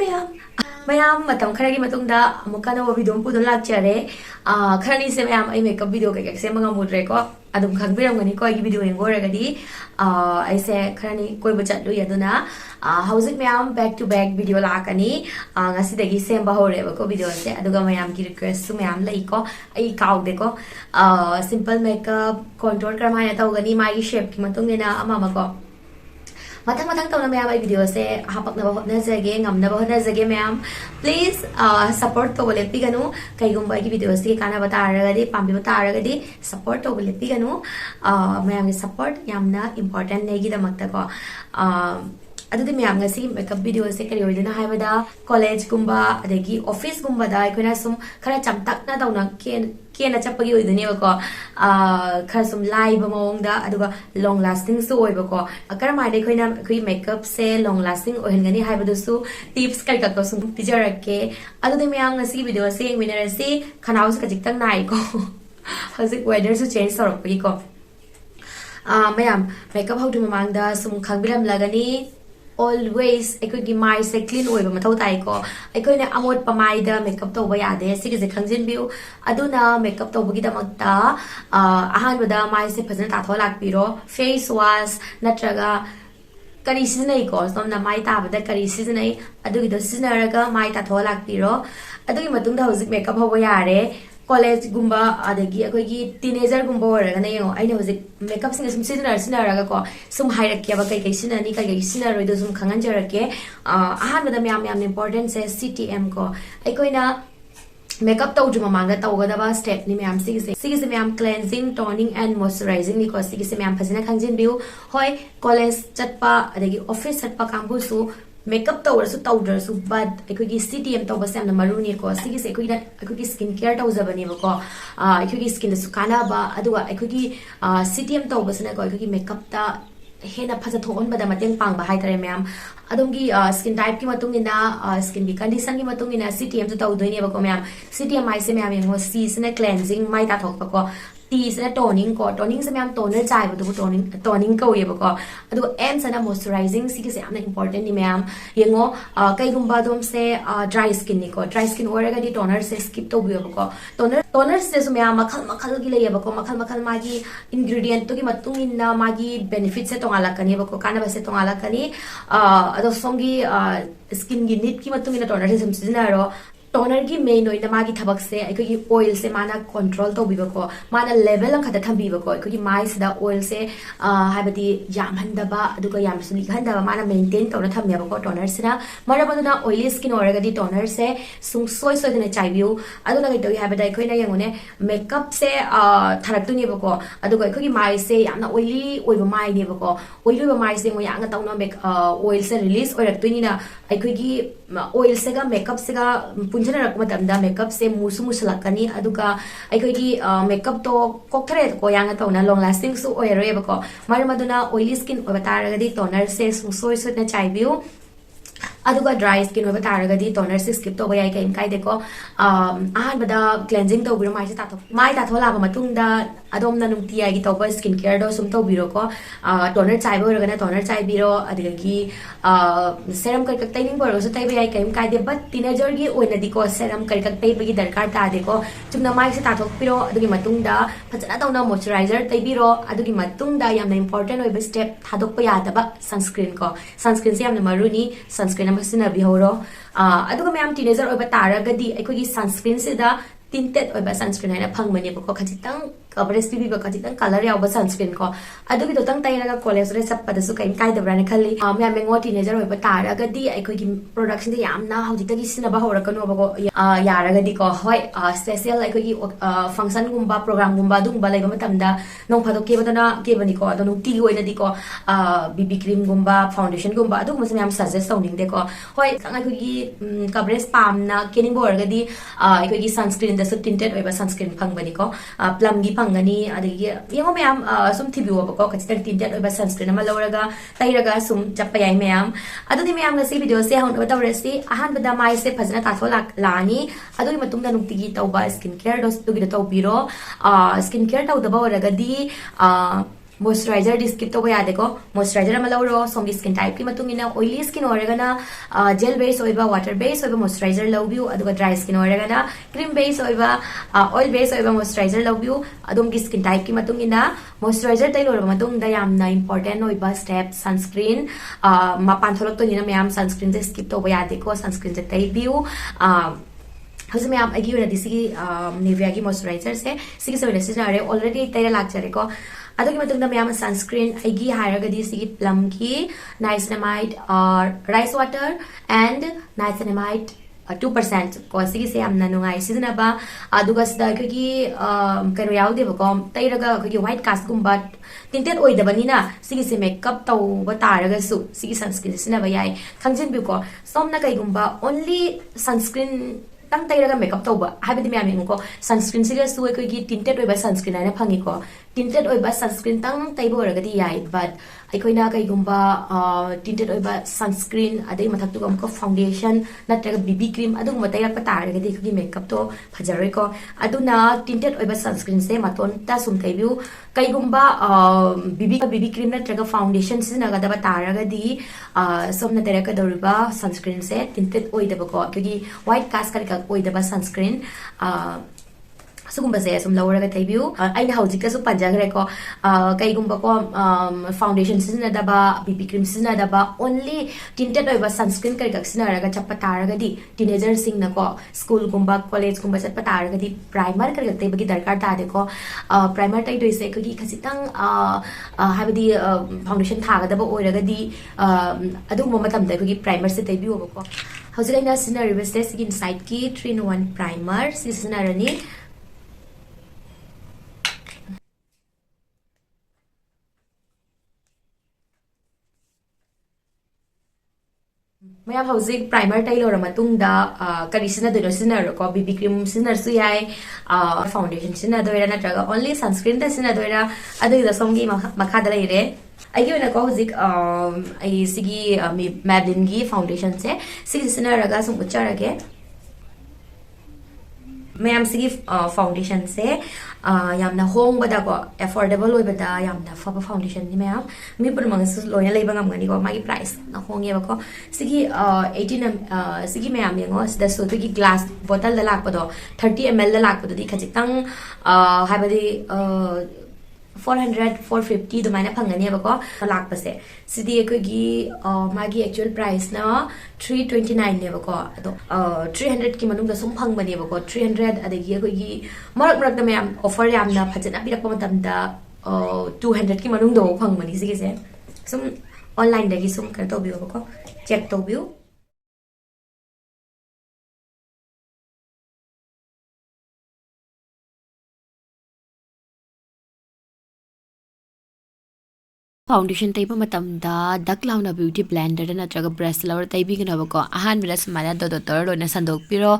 ma'am. Ma'am, matam khara gi matung da amuka na video pu do lak chare. Khara ni se ma'am ai makeup video ka se manga mudre ko adum khang biram gani ko ai video engor ga di ai se khara ni koi bachat lu yaduna hauzik ma'am back to back video lakani ngasi dagi sem ba hore ba ko video se aduga ma'am ki request su ma'am lai ko ai kaw de ko simple makeup contour kar ma ya taw gani mai shape ki matung na ama ma ko matang tawna ma'am ai video se hapak na ba na jage ngam na ba na jage ma'am please support to bole piganu kai gumba ki video se kana bata aragadi pambi bata aragadi support to bole piganu ma'am ki support yamna important nei gi damakta ko adudi ma'am ngasi makeup video se kari oidina haibada college gumba adagi office gumba da aikoina sum khara chamtak na dawna kena chapagi oidini ko khara sum live mong da aduga long lasting su oiba ko karama de koina koi makeup se long lasting ohengani haibadu su tips kari ka ko sum pijarake adudi ma'am ngasi video se winner se khanau se kajik nai ko hazik weather su change sorok ko ma'am makeup how to mamang da sum khangbiram lagani always ekogi mai se clean oiba mathau tai ko ekoina amot pamai da makeup to ba yade sigi je khangjin biu aduna makeup to bugi da makta ahan bada mai se phajana ta tholak piro face wash natraga kari seasonai ko somna mai ta bada kari seasonai adugi do seasonaraga mai ta tholak piro adugi matung da hojik makeup hoba yare college gumba adagi akogi teenager gumba oraga na yo aina hojik makeup sing sum sinaraga ko sum hairakya ba kai sinani kai sinaroi do sum khangan jarake ahan bada myam important se CTM ko aikoina makeup to juma manga to ga ba step ni myam sigi se myam cleansing toning and moisturizing ni ko sigi se myam phajina khangjin biu hoi college chatpa adagi office chatpa kambu su makeup tawrasu tawdrasu but ekogi CTM tawba samna maruni ko sigi se ekogi skin care tawjabani ba ko ekogi skin da su kana ba aduga ekogi CTM tawba sana ko ekogi makeup ta hena phaja thon bada mateng pang ba hai tare ma'am adongi skin type ki matung ina skin ki condition ki matung ina CTM to tawdoi ne ba ko ma'am CTM ai se ma'am yengo C sna cleansing mai ta thok ba ko T sana toning ko toning se ma'am toner chai ba du toning ko ye ba ko adu M sana moisturizing sigi se amna important ni ma'am yengo kai gumba dom se dry skin ni ko dry skin oraga di toner se skip to bu ba ko toner se so ma'am makhal gi le ba ko makhal magi ingredient to gi matung inna magi benefit se tongala kani ba ko kana ba se tongala kani ado songi skin gi need ki matung ina toner se samsina ro toner ki main oina magi thabak se aikogi oil se mana control to biba ko mana level ang khata thambiba ko aikogi mai sida oil se habati yam handa ba aduga yam suni handa ba mana maintain to na thamya ba ko toner sina mara baduna oily skin oraga di toner se sung soi dine chai biu aduna ga to habada aikoina yangone makeup se tharak tu ni ba ko aduga aikogi mai se yamna oily oiba mai ni ba ko oily ba mai se mo yanga tawna make oil se release oirak tu ni na aikogi oil se ga makeup se ga punjana rak matamda makeup se musu musalakani aduga aikogi makeup to kokthare ko yanga tawna long lasting su oiroi ba ko mara maduna oily skin oba taragadi toner se soi na chai biu aduga dry skin oba taragadi toner se skip to ba yai kai de ko ahan bada cleansing to biro mai ta thola ba matung da adom na nungti ai gi to ba skin care do sum to biro ko toner chai ba ragana toner chai biro adigi serum kar kak taining baro so tai ba yai kai de but teenager gi oina di ko serum kar kak tai ba gi darkar ta de ko chumna mai se ta thok piro adugi matung da phajana tawna moisturizer tai biro adugi matung da yamna important oi ba step thadok pa ya da ba sunscreen se yamna maruni sunscreen masina bihoro aduga ma'am teenager oiba taragadi aikogi sunscreen se da tinted oiba sunscreen haina phangmani ba ko khajitang coverage pibi ba khajitang color yaw ba sunscreen ko adugi do tang tairaga college re sappada su kai kai dabra ne khalli ma'am mengo teenager oiba taragadi aikogi production de yamna haujita gi sina ba horakano ba ko yaragadi ko hoi special aikogi function gumba program gumba dung ba laiba matamda nong phado ke badana ke bani ko adonu ti oina di ko BB cream gumba foundation gumba adu mas ma'am suggest tawning de ko hoi aikogi coverage pam na kening borgadi aikogi sunscreen da su tinted oiba sunscreen phangbani ko plum gi phangani adigi yengo ma'am sum thibiwa ba ko khachitang tinted oiba sunscreen ama loraga tairaga sum chappa yai ma'am adudi ma'am na si video se haun ba tawresi ahan bada mai se phajana tatho lani adudi matungda nuktigi tawba skin care dos tugi da tawbiro skin care tawda ba oraga di moisturizer di skip to ba yade ko moisturizer ama lawro somgi skin type ki matung ina oily skin oregana gel base oiba water base oiba moisturizer lawbiu aduga dry skin oregana cream base oiba oil base oiba moisturizer lawbiu adum gi skin type ki matung ina moisturizer tai lor matung da yamna important oiba step sunscreen mapan tholok to ni na mayam sunscreen je skip to ba yade ko sunscreen je tai biu हौसे मैं आप अगी वाला दिसी Nivea की moisturiser से सोने से ना रे ऑलरेडी तेरे लाग चले को अदो की मतलब मैं सनस्क्रीन अगी हायर गदी सी प्लम की नाइसिनामाइड और राइस वाटर एंड नाइसिनामाइड 2% को सिगी से हमना नुंगाई सिदनबा अदुगा सदा क्योंकि कनो याउदेबको तैरगा क्योंकि व्हाइट कास्ट गुम्बा tinted oidabaniना सिगी से मेकअप तौब तारगसु सिगी सनस्क्रीन सिनबा याय खंजिनबिको सोमना कईगुम्बा ओनली सनस्क्रीन तंग तैरगा मेकअप तौब हाबिदि म्याम यंगको सनस्क्रीन सिगा सुय कोगी tinted ओइबा सनस्क्रीन आना फंगिको tinted ओइबा सनस्क्रीन तंग तैबो ओरगदि याय बट अखोइना कईगुम्बा tinted ओइबा सनस्क्रीन अदै मथक्तुगा हमको फाउंडेशन नत्रगा बीबी क्रीम अदुगुम्बा तैरक तारगदि कोगी मेकअप तो फजरैको अदुना tinted ओइबा सनस्क्रीन से मतोन ता सुम तैबिउ कईगुम्बा बीबी क्रीम नत्रगा फाउंडेशन सिनगदबा तारगदि सोमना तैरकदौरिबा सनस्क्रीन से tinted ओइदबको क्योंकि व्हाइट कास्ट करका ओइदबा सनस्क्रीन सुगुम्बसे सुम लवरगा तैबिउ आइना हौजिकसु पंजागरेको कईगुम्बको फाउंडेशन सिनदबा बीबी क्रीम सिनदबा ओनली tinted ओइबा सनस्क्रीन करका सिनरगा चप्पा तारगदि टीनेजर सिंगनको स्कूल गुम्बा कॉलेज गुम्बा चप्पा तारगदि प्राइमर करका तैबगी दरकार तादेको प्राइमर तैदोइसे कोगी खसितंग हाबदि फाउंडेशन थागदबा ओइरगदि अदुगुम्बा मतमदा कोगी प्राइमर से तैबिउबको हौजिकैना सिनरिबसे स्किन साइड की 3-in-1 प्राइमर सिनरनी मैं अब हौजिक प्राइमर तै लोर मतुंगदा करी सिनदोइनो सिनरको बीबी क्रीम सिनरसु याय फाउंडेशन सिनदोइरा नत्रगा ओनली सनस्क्रीन ता सिनदोइरा अदुइदा सोमगी मखादा लैरे अगी ओना को हौजिक आई सिगी मैबलिन गी फाउंडेशन से सिगी सिनरगा सुम उच्चारगे मैम सिगी फाउंडेशन से यामना होंगबदा को अफोर्डेबल ओइबदा यामना फब फाउंडेशन नि मैम मी पुरमंगस लोयना लेबा ngamgani को मागी प्राइस ना होंगेबको सिगी 18 सिगी मैम यंगो द सोतो की ग्लास बोतल द लाकपदो 30 ml द लाकपदो दि खजितंग हाबदि 400 450 दुमाइना फंगनेबको लाकपसे सिदी एकोगी मागी एक्चुअल प्राइस ना 329 नेबको अदो 300 की मनुंग द सुम फंगबनेबको 300 अदगी एकोगी मरक मरक द मैम ऑफर यामना फजना बिरकप मतमदा 200 की मनुंग दो फंगबनी सिगिसे सुम ऑनलाइन दगी सुम कर तो बियोबको चेक तो बियो फाउंडेशन तैब मतमदा दक लाउना ब्यूटी ब्लेंडर नत्रगा ब्रश लवर तैबिगनबको अहान बिरा समाना दोदोतर लोना संदोकपिरो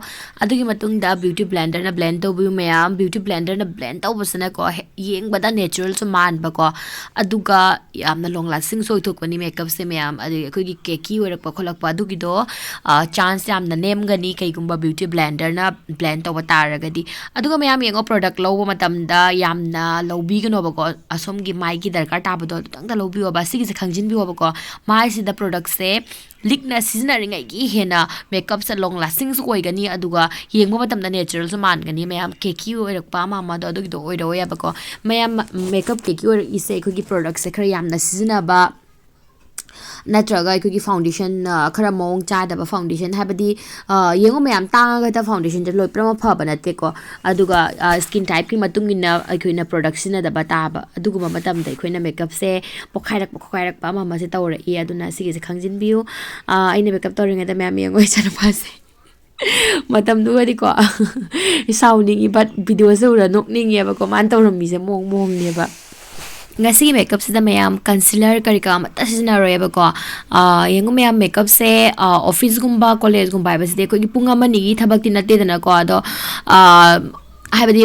अदुगी मतुंगदा ब्यूटी ब्लेंडर ना ब्लेंड तोबु मयाम ब्यूटी ब्लेंडर ना ब्लेंड तौबसना को येंगबदा नेचुरल सु मानबको अदुगा यामना लॉन्ग लास्टिंग सोइथोकनी मेकअप से मयाम अदुगी अखोगी केकी ओरकपा खोलकपा अदुगिदो चांस यामना नेमगनी कैगुम्बा ब्यूटी ब्लेंडर ना ब्लेंड तौबा तारगदी अदुगा मयाम येंगो प्रोडक्ट लौबो मतमदा यामना लौबिगनोबको असोमगी माइगी दरकार ताबदो तंग लौबियोबा सिगी से खंजिनबियोबको माइसिदा प्रोडक्ट से लिकना सिजनरिंगैगी हेना मेकअप से लॉन्ग लास्टिंग सु ओइगनी अदुगा येंगबो मतमदा नेचुरल सु मानगनी मयाम केकी ओइरकपा मामा दो अदुगिदो ओइरोयाबको मयाम मेकअप केकी ओइर इसे खोगी प्रोडक्ट से खरा यामना सिजनबा नत्रगा अखोगी फाउंडेशन खरा मोंग चादबा फाउंडेशन हाबदी येंगो मयाम तांगदा फाउंडेशन जे लोइ प्रम फबा नतेको अदुगा स्किन टाइप की मतुंगिना अखोइना प्रोडक्ट सिनदबा ताबा अदुगुमा मतमदा अखोइना मेकअप से पोखाइरक पा मामा से तौर ए अदुना सिगे से खंजिनबिउ आइना मेकअप तौरिंगदा मयाम येंगो इचन पासे मतम दुगदी को साउनिंग बट वीडियो से उरा नोकनिंगेबको मान तौरमी से मोंग मोंगनेबा ngasi makeup sida mayam concealer karika mata sinaroyebako yengu mayam makeup se office gumba college gumba baside ko punga mani gi thabak tin nate dana ko ado habadi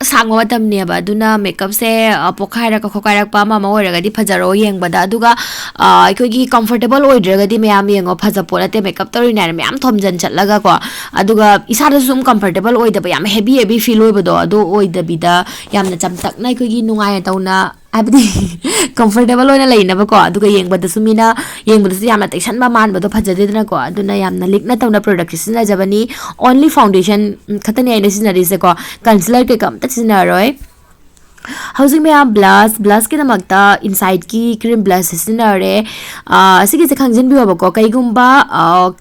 ꯁꯥꯡꯕ ꯃꯇꯝꯅꯦꯕ ꯑꯗꯨꯅ ꯃꯦꯀꯞꯁꯦ ꯄꯣꯈꯥꯏꯔꯛꯄ ꯈꯣꯠꯀꯥꯏꯔꯛꯄ ꯑꯃ ꯑꯣꯏꯔꯒꯗꯤ ꯐꯖꯔꯣ ꯌꯦꯡꯕꯗ ꯑꯗꯨꯒ ꯑꯩꯈꯣꯏꯒꯤ ꯀꯝꯐꯣꯔꯇꯦꯕꯜ ꯑꯣꯏꯗ꯭ꯔꯒꯗꯤ ꯃꯌꯥꯝ ꯌꯦꯡꯉꯣ ꯐꯖ ꯄꯣꯠ ꯅꯠꯇꯦ ꯃꯦꯀꯞ ꯇꯧꯔꯤꯅꯦ ꯃꯌꯥꯝ ꯊꯣꯝꯖꯟ ꯆꯠꯂꯒꯀꯣ ꯑꯗꯨꯒ ꯏꯁꯥꯗꯁꯨ ꯁꯨꯝ ꯀꯝꯐꯣꯔꯇꯦꯕꯜ ꯑꯣꯏꯗꯕ ꯌꯥꯝ ꯍꯦꯕꯤ ꯐꯤꯜ ꯑꯣꯏꯕꯗꯣ ꯑꯗꯨ ꯑꯣꯏꯗꯕꯤꯗ ꯌꯥꯝꯅ ꯆꯝꯇꯛꯅ ꯑꯩꯈꯣꯏꯒꯤ ꯅꯨꯡꯉꯥꯏꯅ ꯇꯧꯅ ꯍꯥꯏꯕꯗꯤ ꯀꯝꯐꯣꯔꯇꯦꯕल ꯑꯣꯏꯅ ꯂꯩꯅꯕꯀꯣ ꯑꯗꯨꯒ ꯌꯦꯡꯕꯗꯁꯨ ꯃꯤꯅ ꯌꯦꯡꯕꯗꯁꯨ ꯌꯥꯝꯅ ꯇꯩꯁꯟꯕ ꯃꯥꯟꯕꯗꯣ ꯐꯖꯗꯦꯗꯅꯀꯣ ꯑꯗꯨꯅ ꯌꯥꯝꯅ ꯂꯤꯛꯅ ꯇꯧꯅ ꯄ꯭ꯔꯣꯗꯛꯁꯦ ꯁꯤꯖꯤꯟꯅꯖꯕꯅꯤ ꯑꯣꯟꯂꯤ ꯐꯥꯎꯟꯗꯦꯁꯟ ꯈꯛꯇꯅꯤ ꯑꯩꯅ ꯁꯤꯖꯤꯟꯅꯔꯤꯁꯦꯀꯣ ꯀꯟꯁꯤꯂꯔ ꯀꯩꯀꯥ ꯑꯝꯇ ꯁꯤꯖꯤꯟꯅꯔꯣꯏ ꯍꯧꯖꯤꯛ ꯃꯌꯥꯝ ꯕ꯭ꯂꯁꯀꯤꯗꯃꯛꯇ ꯏꯟꯁꯥꯏꯠꯀꯤ ꯀ꯭ꯔꯤꯝ ꯕ꯭ꯂꯁ ꯁꯤꯖꯤꯟꯅꯔꯦ ꯁꯤꯒꯤꯁꯦ ꯈꯪꯖꯤꯟꯕꯤꯌꯣꯕꯀꯣ ꯀꯩꯒꯨꯝꯕ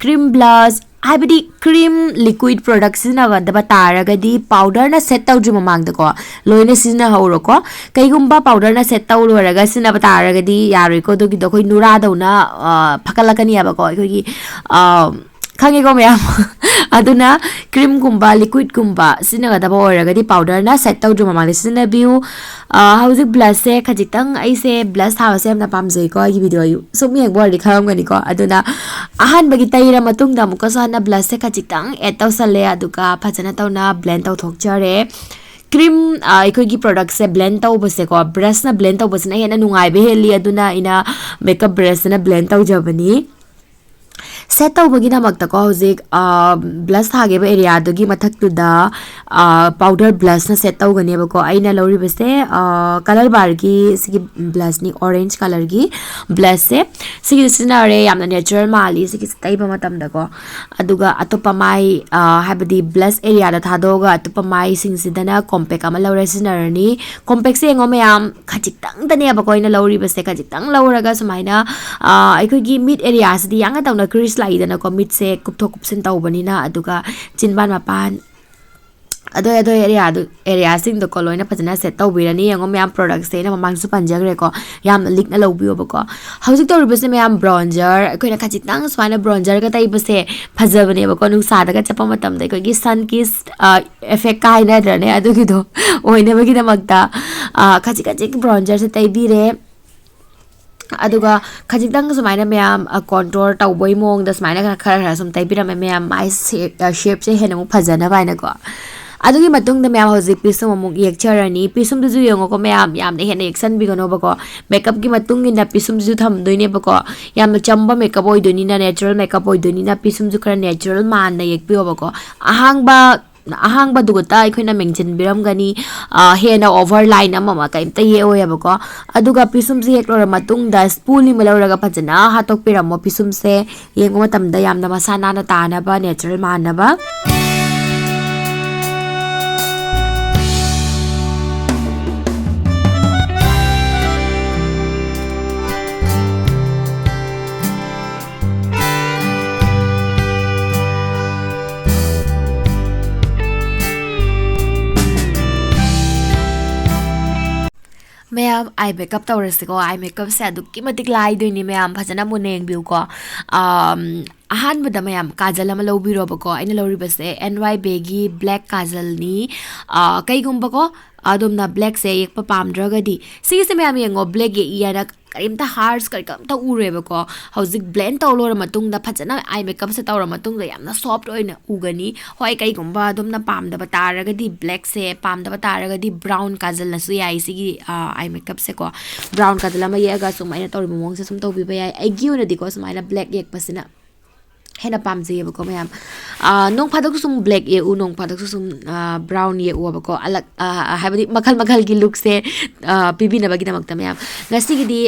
ꯀ꯭ꯔꯤꯝ ꯕ꯭ꯂꯁ ꯍꯥꯏꯕꯗꯤ ꯀ꯭ꯔꯤꯝ ꯂꯤꯀ꯭ꯋꯤꯠ ꯄ꯭ꯔꯣꯗꯛ ꯁꯤꯖꯤꯟꯅꯒꯗꯕ ꯇꯥꯔꯒꯗꯤ ꯄꯥꯎꯗꯔꯅ ꯁꯦꯠ ꯇꯧꯗ꯭ꯔꯤ ꯃꯃꯥꯡꯗꯀꯣ ꯂꯣꯏꯅ ꯁꯤꯖꯤꯟꯅꯍꯧꯔꯣꯀꯣ ꯀꯩꯒꯨꯝꯕ ꯄꯥꯎꯗꯔꯅ ꯁꯦꯠ ꯇꯧꯔꯣꯏꯔꯒ ꯁꯤꯖꯤꯟꯅꯕ ꯇꯥꯔꯒꯗꯤ ꯌꯥꯔꯣꯏꯀꯣ ꯑꯗꯨꯒꯤꯗꯣ ꯑꯩꯈꯣꯏ ꯅꯨꯔꯥꯗꯧꯅ ꯐꯒꯠꯂꯛꯀꯅꯤꯕꯀꯣ ꯑꯩꯈꯣꯏꯒꯤ ꯈꯪꯉꯦꯀꯣ ꯃꯌꯥꯝ ꯑꯗꯨꯅ ꯀ꯭ꯔꯤꯝꯒꯨꯝꯕ ꯂꯤꯀ꯭ꯋꯤꯠꯀꯨꯝꯕ ꯁꯤꯖꯤꯟꯅꯒꯗꯕ ꯑꯣꯏꯔꯒꯗꯤ ꯄꯥꯎꯗꯔꯅ ꯁꯦꯠ ꯇꯧꯗ꯭ꯔꯤ ꯃꯃꯥꯡꯗ ꯁꯤꯖꯤꯟꯅꯕꯤꯌꯨ ꯍꯧꯖꯤꯛ ꯕ꯭ꯂꯁꯁꯦ ꯈꯖꯤꯛꯇꯪ ꯑꯩꯁꯦ ꯕ꯭ꯂꯁ ꯊꯥꯕꯁꯦ ꯌꯥꯝꯅ ꯄꯥꯝꯖꯩꯀꯣ ꯑꯩꯒꯤ ꯚꯤꯗꯤꯑꯣ ꯁꯨꯝ ꯌꯦꯡꯕ ꯑꯣꯏꯔꯗꯤ ꯈꯪꯉꯝꯒꯅꯤꯀꯣ ꯑꯗꯨꯅ ꯑꯍꯥꯟꯕꯒꯤ ꯇꯩꯔ ꯃꯇꯨꯡꯗ ꯑꯃꯨꯛꯀꯁꯨ ꯍꯟꯅ ꯕ꯭ꯂꯁꯁꯦ ꯈꯖꯤꯛꯇꯪ ꯑꯦꯗ ꯇꯧꯁꯜꯂꯦ ꯑꯗꯨꯒ ꯐꯖꯅ ꯇꯧꯅ ꯕ꯭ꯂꯦꯟ ꯇꯧꯊꯣꯛꯆꯔꯦ ꯀ꯭ꯔꯤꯝ ꯑꯩꯈꯣꯏꯒꯤ ꯄ꯭ꯔꯣꯗꯛꯠꯁꯦ ꯕ꯭ꯂꯦꯟ ꯇꯧꯕꯁꯦꯀꯣ ꯕ꯭ꯔꯁꯅ ꯕ꯭ꯂꯦꯟ ꯇꯧꯕꯁꯤꯅ ꯍꯦꯟꯅ ꯅꯨꯡꯉꯥꯏꯕ ꯍꯦꯜꯂꯤ ꯑꯗꯨꯅ ꯑꯩꯅ ꯃꯦꯀꯞ ꯕ꯭ꯔꯁꯁꯤꯅ ꯕ꯭ꯂꯦꯟ ꯇꯧꯖꯕꯅꯤ ꯁꯦꯠ ꯇꯧꯕꯒꯤꯗꯃꯛꯇꯀꯣ ꯍꯧꯖꯤꯛ ꯕ꯭ꯂꯁ ꯊꯥꯈꯤꯕ ꯑꯦꯔꯤꯌꯥꯗꯨꯒꯤ ꯃꯊꯛꯇꯨꯗ ꯄꯥꯎꯗꯔ ꯕ꯭ꯂꯁꯅ ꯁꯦꯠ ꯇꯧꯒꯅꯦꯕꯀꯣ ꯑꯩꯅ ꯂꯧꯔꯤꯕꯁꯦ ꯀꯂꯔ ꯕꯥꯔꯒꯤ ꯁꯤꯒꯤ ꯕ꯭ꯂꯁꯅꯤ ꯑꯣꯔꯦꯟꯖ ꯀꯂꯔꯒꯤ ꯕ꯭ꯂꯁꯁꯦ ꯁꯤꯒꯤꯁꯦ ꯁꯤꯖꯤꯟꯅꯔꯦ ꯌꯥꯝꯅ ꯅꯦꯆꯔꯦꯜ ꯃꯥꯜꯂꯤ ꯁꯤꯒꯤꯁꯦ ꯇꯩꯕ ꯃꯇꯝꯗꯀꯣ ꯑꯗꯨꯒ ꯑꯇꯣꯞꯄ ꯃꯥꯏ ꯍꯥꯏꯕꯗꯤ ꯕ꯭ꯂꯁ ꯑꯦꯔꯤꯌꯥꯗ ꯊꯥꯗꯣꯛꯑꯒ ꯑꯇꯣꯞꯄ ꯃꯥꯏꯁꯤꯡꯁꯤꯗꯅ ꯀꯣꯝꯄꯦꯛ ꯑꯃ ꯂꯧꯔ ꯁꯤꯖꯤꯟꯅꯔꯅꯤ ꯀꯣꯝꯄꯦꯛꯁꯦ ꯌꯦꯡꯉꯣ ꯃꯌꯥꯝ ꯈꯖꯤꯛꯇꯪꯗꯅꯦꯕꯀꯣ ꯑꯩꯅ ꯂꯧꯔꯤꯕꯁꯦ ꯈꯖꯤꯛꯇꯪ ꯂꯧꯔꯒ ꯁꯨꯃꯥꯏꯅ ꯑꯩꯈꯣꯏꯒꯤ ꯃꯤꯠ ꯑꯦꯔꯤꯌꯥꯁꯤꯗꯤ ꯌꯥꯡꯅ ꯇꯧꯅ ꯀ꯭ꯔꯤꯁ ꯂꯥꯛꯏꯗꯅꯀꯣ ꯃꯤꯠꯁꯦ ꯀꯨꯞꯊꯣꯛ ꯀꯨꯞꯁꯤꯟ ꯇꯧꯕꯅꯤꯅ ꯑꯗꯨꯒ ꯆꯤꯟꯕꯥꯟ ꯃꯄꯥꯟ ꯑꯗꯣꯏ ꯑꯦꯔꯤꯌꯥꯁꯤꯡꯗꯣꯀꯣ ꯂꯣꯏꯅ ꯐꯖꯅ ꯁꯦꯠ ꯇꯧꯕꯤꯔꯅꯤ ꯌꯦꯡꯉꯣ ꯃꯌꯥꯝ ꯄ꯭ꯔꯣꯗꯛꯠꯁꯦ ꯑꯩꯅ ꯃꯃꯥꯡꯁꯨ ꯄꯟꯖꯈ꯭ꯔꯦꯀꯣ ꯌꯥꯝꯅ ꯂꯤꯛꯅ ꯂꯧꯕꯤꯌꯣꯕꯀꯣ ꯍꯧꯖꯤꯛ ꯇꯧꯔꯤꯕꯁꯦ ꯃꯌꯥꯝ ꯕ꯭ꯔꯣꯟꯖꯔ ꯑꯩꯈꯣꯏꯅ ꯈꯖꯤꯛꯇꯪ ꯁꯨꯃꯥꯏꯅ ꯕ꯭ꯔꯣꯟꯖꯔꯒ ꯇꯩꯕꯁꯦ ꯐꯖꯕꯅꯦꯕꯀꯣ ꯅꯨꯡꯁꯥꯗꯒ ꯆꯠꯄ ꯃꯇꯝꯗ ꯑꯩꯈꯣꯏꯒꯤ ꯁꯟ ꯀꯤꯁ ꯑꯦꯐꯦꯛ ꯀꯥ ꯍꯥꯏꯅꯗ꯭ꯔꯅꯦ ꯑꯗꯨꯒꯤꯗꯣ ꯑꯣꯏꯅꯕꯒꯤꯗꯃꯛꯇ ꯈꯖꯤꯛ ꯈꯖꯤꯛ ꯕ꯭ꯔꯣꯟꯖꯔꯁꯦ ꯇꯩꯕꯤꯔꯦ ꯑꯗꯨꯒ ꯈꯖꯤꯛꯇꯪ ꯁꯨꯃꯥꯏꯅ ꯃꯌꯥꯝ ꯀꯣꯟꯇꯣꯔ ꯇꯧꯕꯒꯤ ꯃꯑꯣꯡꯗ ꯁꯨꯃꯥꯏꯅ ꯈꯔ ꯁꯨꯝ ꯇꯩꯕꯤꯔꯝꯃꯦ ꯃꯌꯥꯝ ꯃꯥꯏ ꯁꯦꯞꯁꯦ ꯍꯦꯟꯅ ꯑꯃꯨꯛ ꯐꯖꯅꯕ ꯍꯥꯏꯅꯀꯣ ꯑꯗꯨꯒꯤ ꯃꯇꯨꯡꯗ ꯃꯌꯥꯝ ꯍꯧꯖꯤꯛ ꯄꯤꯁꯨꯝ ꯑꯃꯨꯛ ꯌꯦꯛꯆꯔꯅꯤ ꯄꯤꯁꯨꯝꯗꯨꯁꯨ ꯌꯦꯡꯉꯣꯀꯣ ꯃꯌꯥꯝ ꯌꯥꯝꯅ ꯍꯦꯟꯅ ꯌꯦꯛꯁꯟꯕꯤꯒꯅꯣꯕꯀꯣ ꯃꯦꯀꯞꯀꯤ ꯃꯇꯨꯡ ꯏꯟꯅ ꯄꯤꯁꯨꯝꯁꯨ ꯊꯝꯗꯣꯏꯅꯦꯕꯀꯣ ꯌꯥꯝꯅ ꯆꯝꯕ ꯃꯦꯀꯞ ꯑꯣꯏꯗꯣꯏꯅꯤꯅ ꯅꯦꯆꯔꯦꯜ ꯃꯦꯀꯞ ꯑꯣꯏꯗꯣꯏꯅꯤꯅ ꯄꯤꯁꯨꯝꯁꯨ ꯈꯔ ꯅꯦꯆꯔꯦꯜ ꯃꯥꯟꯅ ꯌꯦꯛꯄꯤꯌꯣꯕꯀꯣ ꯑꯍꯥꯡꯕꯗꯨꯒꯇ ꯑꯩꯈꯣꯏꯅ ꯃꯦꯟꯁꯤꯟꯕꯤꯔꯝꯒꯅꯤ ꯍꯦꯟꯅ ꯑꯣꯚꯔ ꯂꯥꯏꯟ ꯑꯃ ꯀꯩꯝꯇ ꯌꯦꯛꯑꯣꯏꯕꯀꯣ ꯑꯗꯨꯒ ꯄꯤꯁꯨꯝꯁꯦ ꯍꯦꯛ ꯂꯣꯏꯔ ꯃꯇꯨꯡꯗ ꯁ꯭ꯄꯨꯟ ꯑꯃ ꯂꯧꯔꯒ ꯐꯖꯅ ꯍꯥꯠꯇꯣꯛꯄꯤꯔꯝꯃꯣ ꯄꯤꯁꯨꯝꯁꯦ ꯌꯦꯡꯕ ꯃꯇꯝꯗ ꯌꯥꯝꯅ ꯃꯁꯥ ꯅꯥꯟꯅ ꯇꯥꯅꯕ ꯅꯦꯆꯔꯦꯜ ꯃꯥꯟꯅꯕ ꯃꯌꯥꯝ ꯑꯥꯏ ꯃꯦꯀꯞ ꯇꯧꯔꯁꯤꯀꯣ ꯑꯥꯏ ꯃꯦꯀꯞꯁꯦ ꯑꯗꯨꯛꯀꯤ ꯃꯇꯤꯛ ꯂꯥꯏꯗꯣꯏꯅꯤ ꯃꯌꯥꯝ ꯐꯖꯅ ꯃꯨꯟꯅ ꯌꯦꯡꯕꯤꯌꯨꯀꯣ ꯑꯍꯥꯟꯕꯗ ꯃꯌꯥꯝ ꯀꯥꯖꯜ ꯑꯃ ꯂꯧꯕꯤꯔꯣꯕꯀꯣ ꯑꯩꯅ ꯂꯧꯔꯤꯕꯁꯦ NYBꯒꯤ ꯕ꯭ꯂꯦꯛ ꯀꯥꯖꯜꯅꯤ ꯀꯩꯒꯨꯝꯕꯀꯣ ꯑꯗꯣꯝꯅ ꯕ꯭ꯂꯦꯛꯁꯦ ꯌꯦꯛꯄ ꯄꯥꯝꯗ꯭ꯔꯒꯗꯤ ꯁꯤꯒꯤꯁꯦ ꯃꯌꯥꯝ ꯌꯦꯡꯉꯣ ꯕ꯭ꯂꯦꯛ ꯌꯦꯛꯏ ꯍꯥꯏꯅ ꯀꯔꯤꯝꯇ ꯍꯥꯔꯁ ꯀꯔꯤꯝꯇ ꯎꯔꯦꯕꯀꯣ ꯍꯧꯖꯤꯛ ꯕ꯭ꯂꯦꯟ ꯇꯧ ꯂꯣꯏꯔ ꯃꯇꯨꯡꯗ ꯐꯖꯅ ꯑꯥꯏ ꯃꯦꯀꯞꯁꯦ ꯇꯧꯔ ꯃꯇꯨꯡꯗ ꯌꯥꯝꯅ ꯁꯣꯐꯠ ꯑꯣꯏꯅ ꯎꯒꯅꯤ ꯍꯣꯏ ꯀꯩꯒꯨꯝꯕ ꯑꯗꯣꯝꯅ ꯄꯥꯝꯗꯕ ꯇꯥꯔꯒꯗꯤ ꯕ꯭ꯂꯦꯛꯁꯦ ꯄꯥꯝꯗꯕ ꯇꯥꯔꯒꯗꯤ ꯕ꯭ꯔꯥꯎꯟ ꯀꯥꯖꯜꯅꯁꯨ ꯌꯥꯏ ꯁꯤꯒꯤ ꯑꯥꯏ ꯃꯦꯀꯞꯁꯦꯀꯣ ꯕ꯭ꯔꯥꯎꯟ ꯀꯥꯖꯜ ꯑꯃ ꯌꯦꯛꯑꯒ ꯁꯨꯝ ꯑꯩꯅ ꯇꯧꯔꯤꯕ ꯃꯑꯣꯡꯁꯦ ꯁꯨꯝ ꯇꯧꯕꯤꯕ ꯌꯥꯏ ꯑꯩꯒꯤ ꯑꯣꯏꯅꯗꯤꯀꯣ ꯁꯨꯃꯥꯏꯅ ꯕ꯭ꯂꯦꯛ ꯌꯦꯛꯄꯁꯤꯅ ꯍꯦꯟꯅ ꯄꯥꯝꯖꯩꯌꯦꯕꯀꯣ ꯃꯌꯥꯝ ꯅꯣꯡ ꯐꯥꯗꯣꯛꯁꯨ ꯁꯨꯝ ꯕ꯭ꯂꯦꯛ ꯌꯦꯛꯎ ꯅꯣꯡ ꯐꯥꯗꯣꯛꯁꯨ ꯁꯨꯝ ꯕ꯭ꯔꯥꯎꯟ ꯌꯦꯛꯎꯕꯀꯣ ꯍꯥꯏꯕꯗꯤ ꯃꯈꯜ ꯃꯈꯜꯒꯤ ꯂꯨꯛꯁꯦ ꯄꯤꯕꯤꯅꯕꯒꯤꯗꯃꯛꯇ ꯃꯌꯥꯝ ꯉꯁꯤꯒꯤꯗꯤ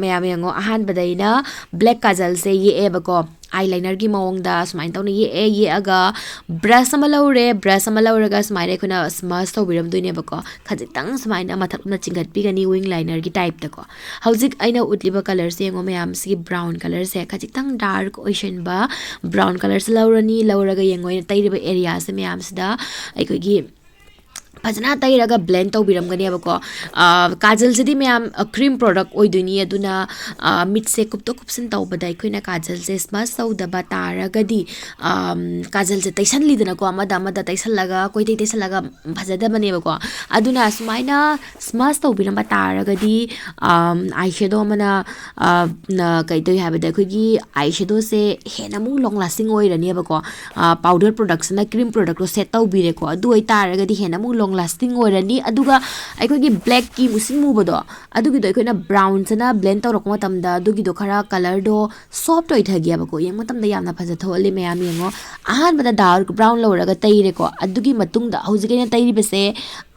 ꯃꯌꯥꯝ ꯌꯦꯡꯉꯣ ꯑꯍꯥꯟꯕꯗ ꯑꯩꯅ ꯕ꯭ꯂꯦꯛ ꯀꯥꯖꯜꯁꯦ ꯌꯦꯛꯑꯦꯕꯀꯣ ꯑꯥꯏ ꯂꯥꯏꯅꯔꯒꯤ ꯃꯑꯣꯡꯗ ꯁꯨꯃꯥꯏꯅ ꯇꯧꯅ ꯌꯦꯛꯑꯒ ꯕ꯭ꯔꯁ ꯑꯃ ꯂꯧꯔꯦ ꯕ꯭ꯔꯁ ꯑꯃ ꯂꯧꯔꯒ ꯁꯨꯃꯥꯏꯅ ꯑꯩꯈꯣꯏꯅ ꯁ꯭ꯃꯁ ꯇꯧꯕꯤꯔꯝꯗꯣꯏꯅꯦꯕꯀꯣ ꯈꯖꯤꯛꯇꯪ ꯁꯨꯃꯥꯏꯅ ꯃꯊꯛꯅ ꯆꯤꯡꯈꯠꯄꯤꯒꯅꯤ ꯋꯤꯡ ꯂꯥꯏꯅꯔꯒꯤ ꯇꯥꯏꯞꯇꯀꯣ ꯍꯧꯖꯤꯛ ꯑꯩꯅ ꯎꯠꯂꯤꯕ ꯀꯂꯔꯁꯦ ꯌꯦꯡꯉꯣ ꯃꯌꯥꯝ ꯁꯤꯒꯤ ꯕ꯭ꯔꯥꯎꯟ ꯀꯂꯔꯁꯦ ꯈꯖꯤꯛꯇꯪ ꯗꯥꯔꯛ ꯑꯣꯏꯁꯟꯕ ꯕ꯭ꯔꯥꯎꯟ ꯀꯂꯔꯁꯦ ꯂꯧꯔꯅꯤ ꯂꯧꯔꯒ ꯌꯦꯡꯉꯣ ꯑꯩꯅ ꯇꯩꯔꯤꯕ ꯑꯦꯔꯤꯌꯥꯁꯦ ꯃꯌꯥꯝꯁꯤꯗ ꯑꯩꯈꯣꯏꯒꯤ ꯐꯖꯅ ꯇꯩꯔꯒ ꯕ꯭ꯂꯦꯟ ꯇꯧꯕꯤꯔꯝꯒꯅꯦꯕꯀꯣ ꯀꯥꯖꯜꯁꯤꯗꯤ ꯃꯌꯥꯝ ꯀ꯭ꯔꯤꯝ ꯄ꯭ꯔꯣꯗꯛ ꯑꯣꯏꯗꯣꯏꯅꯤ ꯑꯗꯨꯅ ꯃꯤꯠꯁꯦ ꯀꯨꯞꯇꯣꯛ ꯀꯨꯞꯁꯤꯟ ꯇꯧꯕꯗ ꯑꯩꯈꯣꯏꯅ ꯀꯥꯖꯜꯁꯦ ꯁ꯭ꯃꯁ ꯇꯧꯗꯕ ꯇꯥꯔꯒꯗꯤ ꯀꯥꯖꯜꯁꯦ ꯇꯩꯁꯜꯂꯤꯗꯅꯀꯣ ꯑꯃꯗ ꯇꯩꯁꯜꯂꯒ ꯀꯣꯏꯇꯩ ꯇꯩꯁꯜꯂꯒ ꯐꯖꯗꯕꯅꯦꯕꯀꯣ ꯑꯗꯨꯅ ꯁꯨꯃꯥꯏꯅ ꯁ꯭ꯃꯁ ꯇꯧꯕꯤꯔꯝꯕ ꯇꯥꯔꯒꯗꯤ ꯑꯥꯏ ꯁꯦꯗꯣ ꯑꯃꯅ ꯀꯩꯗꯧꯏ ꯍꯥꯏꯕꯗ ꯑꯩꯈꯣꯏꯒꯤ ꯑꯥꯏ ꯁꯦꯗꯣꯁꯦ ꯍꯦꯟꯅ ꯑꯃꯨꯛ long lasting ꯑꯣꯏꯔꯅꯦꯕꯀꯣ powder ꯄ꯭ꯔꯣꯗꯛꯁꯤꯅ cream ꯄ꯭ꯔꯣꯗꯛꯇꯣ set ꯇꯧꯕꯤꯔꯦꯀꯣ ꯑꯗꯨ ꯑꯣꯏꯇꯥꯔꯒꯗꯤ ꯍꯦꯟꯅ ꯑꯃꯨꯛ ꯂꯣꯡ long lasting oirani aduga aikogi black ki musin mubodo adugi do aikoina brown sana blend tawrak matamda adugi do khara color do soft oi thagi abako yeng matamda yamna phaja tholi mayam yengo ahan bada dark brown lawraga taire ko adugi matungda hojikaina tairi bese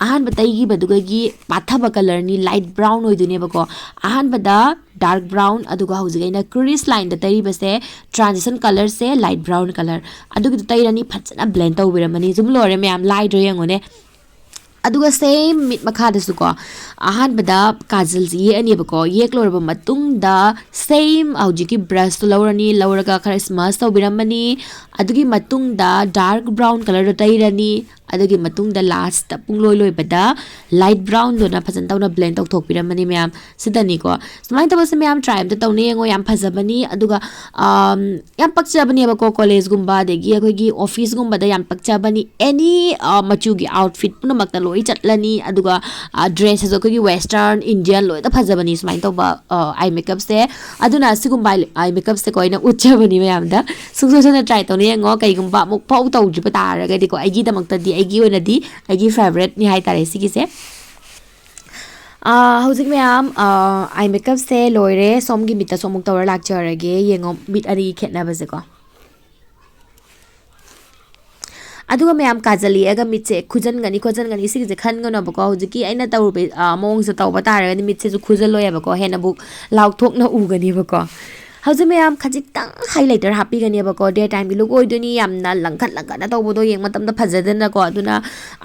ahan bataigi badugagi pathaba color ni light brown oidune bako ahan bada dark brown aduga hojikaina crease line da tairi bese transition color se light brown color adugi do tairani phajana blend tawbiramani zum lore mayam light ro yengone aduga same mit makha dasu ko ahan bada kajal ji ani bako yek lorba matung da same aujiki brush to lorani loraga khara smudge tawbiramani adugi matung da dark brown color do tairani adugi matung da last ta pungloi loi bada light brown do na phajan tawna blend tok thok piramani mayam sidani ko sumai ta base mayam try ta tawne yengo yam phajabani aduga yam pakchabani bako college gumba degi akogi office gumba da yam pakchabani any machu gi outfit puna makta loi chatlani aduga dress so kogi western indian loi ta phajabani sumai to ba eye makeup se aduna sigumba eye makeup se koina uchchabani mayam da sungsona try tawne yengo kai gumba muk pau taw ji pa taraga di ko agi damakta di agi oinadi agi favorite ni hai tare sigi se hojik mayam eye makeup se loire somgi mita somuk tawar lakcharage yengo bit ari khetna base ko aduga mayam kajali aga mitse khujan gani sigi je khan gano bako hojiki aina tawbe mong se tawba taraga ni mitse ju khujal loya bako hena buk lauk thok na u gani bako hauji mayam khajitang highlighter happy gani bako daytime gi look oidoni yamna langkhat na tawbodo yeng matam da phajadena ko aduna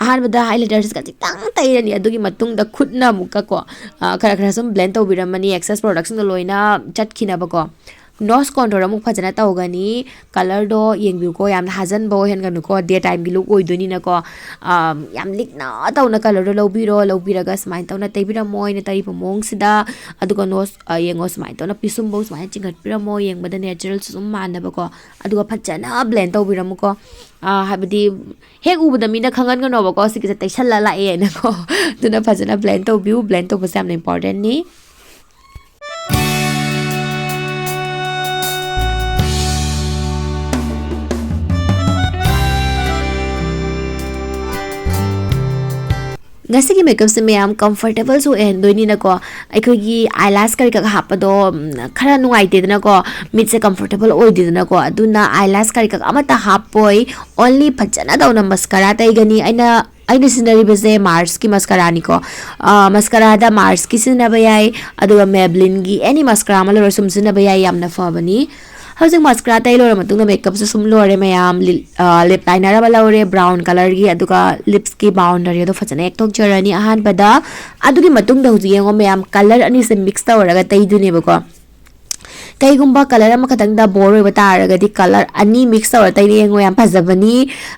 ahan bada highlighter khajitang tairani adugi matung da khutna mukka ko khara sum blend tawbiramani excess production do loina chatkhina bako nose contour amuk phajana tawgani color do yengbiu ko yam hajan bo hen ganu ko daytime gi look oidoni na ko yam likna tawna color do lobiraga smile tawna taibira moi ne tari pomong sida aduga nose yengo smile tawna pisum bo smile chingat pira mo yeng bada natural sum manna bako aduga phajana blend tawbiramu ko habidi hek ubada mina khangan gano bako sigi tai salla la e na ko duna phajana blend tawbiu blend tawbase am important ni ngasi gi makeup se mayam comfortable so endoi ni na ko aikogi eyelash kari ka hapado khara nungai te na ko mit se comfortable oi di na ko aduna eyelash kari ka amata hapoi only phajana dauna mascara tai gani aina sinari base Mars ki mascara ni ko mascara da Mars ki sinaba yai aduga Maybelline gi any mascara mal sum sinaba yai yamna fabani hojik mascara tai lore matung makeup se sum lore mayam lip liner ba lore brown color gi aduga lips ki boundary do phajana ek tok jarani ahan bada adugi matung da hoji yengo mayam color ani se mix tawraga tai dune bako kaigumba color ama khatang da bore ba taraga di color ani mix tawra tai yengo yam phajabani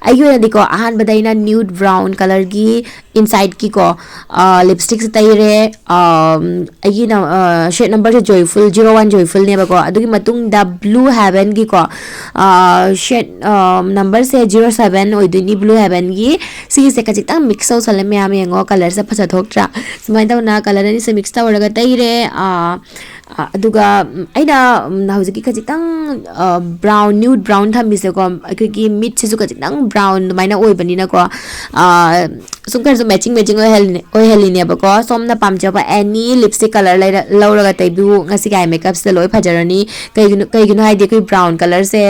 ayo na diko ahan bada ina nude brown color gi inside ki ko lipstick se tai re agina shade number se joyful 01 joyful ne bako adugi matung da blue heaven gi ko shade number se 07 oiduni blue heaven gi sigi se kachitang mix so sale me am yengo color se phaja thoktra sumai tawna color ani se mix tawra ga tai re aduga aina hojiki kachitang brown nude brown thambi se ko akiki mid se su kachitang brown maina oi bani na ko sumkar so matching oi helini bako somna pamjaba any lipstick color lauraga taibu ngasi ga makeup se loi phajarani kaigino haide koi brown color se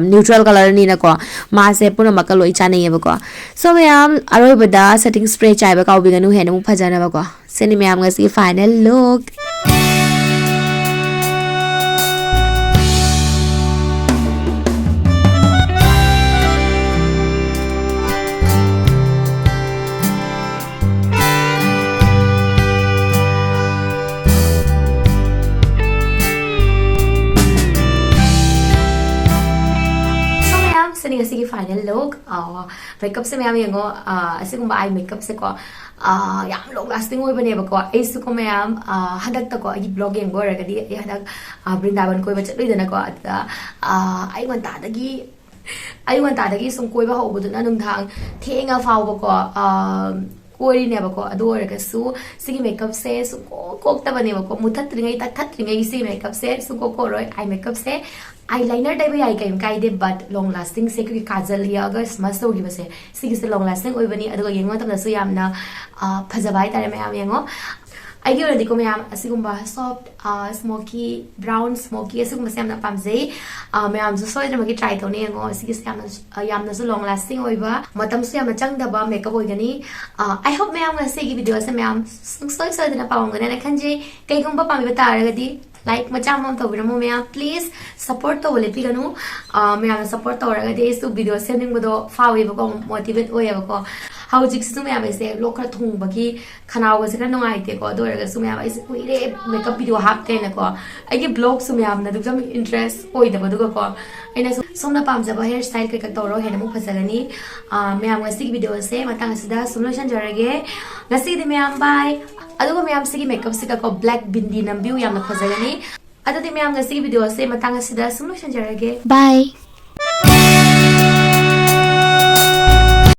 neutral color ni na ko ma se puna makal loi chanai bako so mayam aroi bada setting spray chai ba kaw biganu henu phajana bako seni mayam ngasi final look Sige final look makeup se mayam yengo asigumba eye makeup se ko yam long lasting oi bane ba ko aisu ko mayam hadak ta ko ai blog yengo ragadi hadak Brindaban koi ba chatloi dana ko ai wan ta dagi sum koi ba ho bu na nung thang thenga faw ba ko ꯀꯣꯏꯔꯤꯅꯦꯕꯀꯣ ꯑꯗꯨ ꯑꯣꯏꯔꯒꯁꯨ ꯁꯤꯒꯤ ꯃꯦꯀꯞꯁꯦ ꯁꯨꯡꯀꯣꯛ ꯀꯣꯛꯇꯕꯅꯦꯕꯀꯣ ꯃꯨꯊꯠꯇ꯭ꯔꯤꯉꯩ ꯇꯛꯊꯠꯇ꯭ꯔꯤꯉꯩ ꯁꯤꯒꯤ ꯃꯦꯀꯞꯁꯦ ꯁꯨꯡꯀꯣꯛ ꯀꯣꯛꯔꯣꯏ ꯑꯥꯏ ꯃꯦꯀꯞꯁꯦ ꯑꯥꯏ liner ꯇꯩꯕ ꯌꯥꯏ ꯀꯩꯝ ꯀꯥꯏꯗꯦ but long ꯂꯥꯁꯇꯤꯡꯁꯦ ꯑꯩꯈꯣꯏꯒꯤ ꯀꯥꯖꯜ ꯌꯦꯛꯑꯒ ꯁ꯭ꯃꯁ ꯇꯧꯈꯤꯕꯁꯦ ꯁꯤꯒꯤꯁꯦ ꯂꯣꯡ ꯂꯥꯁꯇꯤꯡ ꯑꯣꯏꯕꯅꯤ ꯑꯗꯨꯒ ꯌꯦꯡꯕ ꯃꯇꯝꯗꯁꯨ ꯌꯥꯝꯅ ꯐꯖꯕ ꯍꯥꯏꯇꯥꯔꯦ ꯃꯌꯥꯝ ꯌꯦꯡꯉꯣ ꯑꯩꯒꯤ ꯑꯣꯏꯅꯗꯤꯀꯣ ꯃꯌꯥꯝ ꯑꯁꯤꯒꯨꯝꯕ ꯁꯣꯐꯠ ꯁ꯭ꯃꯣꯀꯤ ꯕ꯭ꯔꯥꯎꯟ ꯁ꯭ꯃꯣꯀꯤ ꯑꯁꯤꯒꯨꯝꯕꯁꯦ ꯌꯥꯝꯅ ꯄꯥꯝꯖꯩ ꯃꯌꯥꯝꯁꯨ ꯁꯣꯏꯗꯅꯃꯛꯀꯤ ꯇ꯭ꯔꯥꯏ ꯇꯧꯅꯤ ꯌꯦꯡꯉꯣ ꯁꯤꯒꯤꯁꯦ ꯌꯥꯝꯅꯁꯨ ꯂꯣꯡ ꯂꯥꯁꯇꯤꯡ ꯑꯣꯏꯕ ꯃꯇꯝꯁꯨ ꯌꯥꯝꯅ ꯆꯪꯗꯕ ꯃꯦꯀꯞ ꯑꯣꯏꯒꯅꯤ ꯑꯥꯏ ꯍꯣꯞ ꯃꯌꯥꯝ ꯉꯁꯤꯒꯤ ꯚꯤꯗꯤꯑꯣꯁꯦ ꯃꯌꯥꯝ ꯁꯨꯡꯁꯣꯏ ꯁꯣꯏꯗꯅ ꯄꯥꯝꯒꯅꯦꯅ ꯈꯟꯖꯩ ꯀꯩꯒꯨꯝꯕ ꯄꯥꯝꯕꯤꯕ ꯇꯥꯔꯒꯗꯤ ꯂꯥꯏꯛ ꯃꯆꯥ ꯑꯃ ꯇꯧꯕꯤꯔꯝꯃꯣ ꯃꯌꯥꯝ ꯄ꯭ꯂꯤꯖ ꯁꯞꯄꯣꯔꯠ ꯇꯧꯕ ꯂꯦꯞꯄꯤꯒꯅꯨ ꯃꯌꯥꯝꯅ ꯁꯞꯄꯣꯔꯠ ꯇꯧꯔꯒꯗꯤ ꯑꯩꯁꯨ ꯚꯤꯗꯤꯑꯣ ꯁꯦꯝꯅꯤꯡꯕꯗꯣ ꯐꯥꯎꯋꯦꯕꯀꯣ ꯃꯣꯇꯤꯚꯦꯠ ꯑꯣꯏꯌꯦꯕꯀꯣ ꯍꯧꯖꯤꯛꯁꯤꯁꯨ ꯃꯌꯥꯝ ꯑꯩꯁꯦ ꯂꯣꯛ ꯈꯔ ꯊꯨꯡꯕꯒꯤ ꯈꯅꯥꯎꯒꯁꯦ ꯈꯔ ꯅꯨꯡꯉꯥꯏꯇꯦꯀꯣ ꯑꯗꯨ ꯑꯣꯏꯔꯒꯁꯨ ꯃꯌꯥꯝ ꯑꯩꯁꯦ ꯀꯨꯏꯔꯦ ꯃꯦꯀꯞ ꯚꯤꯗꯤꯑꯣ ꯍꯥꯞꯇꯦꯅꯀꯣ ꯑꯩꯒꯤ ꯕ꯭ꯂꯣꯒꯁꯨ ꯃꯌꯥꯝꯅ ꯑꯗꯨꯝ ꯏꯟꯇꯔꯦꯁ ꯑꯣꯏꯗꯕꯗꯨꯒꯀꯣ ꯑꯩꯅꯁꯨ ꯁꯣꯝꯅ ꯄꯥꯝꯖꯕ ꯍꯦꯌꯔ ꯁ꯭ꯇꯥꯏꯜ ꯀꯩꯀꯥ ꯇꯧꯔꯣ ꯍꯦꯟꯅ ꯑꯃꯨꯛ ꯐꯖꯒꯅꯤ ꯃꯌꯥꯝ ꯉꯁꯤꯒꯤ ꯚꯤꯗꯤꯑꯣꯁꯦ ꯃꯇꯥꯡ ꯑꯁꯤꯗ ꯁꯨꯝ ꯂꯣꯏꯁꯤꯟꯖꯔꯒꯦꯉꯁꯤꯒꯤꯗꯤ ꯃꯌꯥꯝ ꯕꯥꯏ ꯑꯗꯨꯒ ꯃꯌꯥꯝ ꯁꯤꯒꯤ ꯃꯦꯀꯞꯁꯤꯒꯀꯣ ꯕ꯭ꯂꯦꯛ ꯕꯤꯟꯗꯤ ꯅꯝꯕꯤꯌꯨ ꯌꯥꯝꯅ ꯐꯖꯒꯅꯤ ꯑꯗꯨꯗꯤ ꯃꯌꯥꯝ ꯉꯁꯤꯒꯤ ꯚꯤꯗꯤꯑꯣꯁꯦ ꯃꯇꯥꯡ ꯑꯁꯤꯗ ꯁꯨꯝ ꯂꯣꯏꯁꯤꯟꯖꯔꯒꯦ ꯕꯥꯏ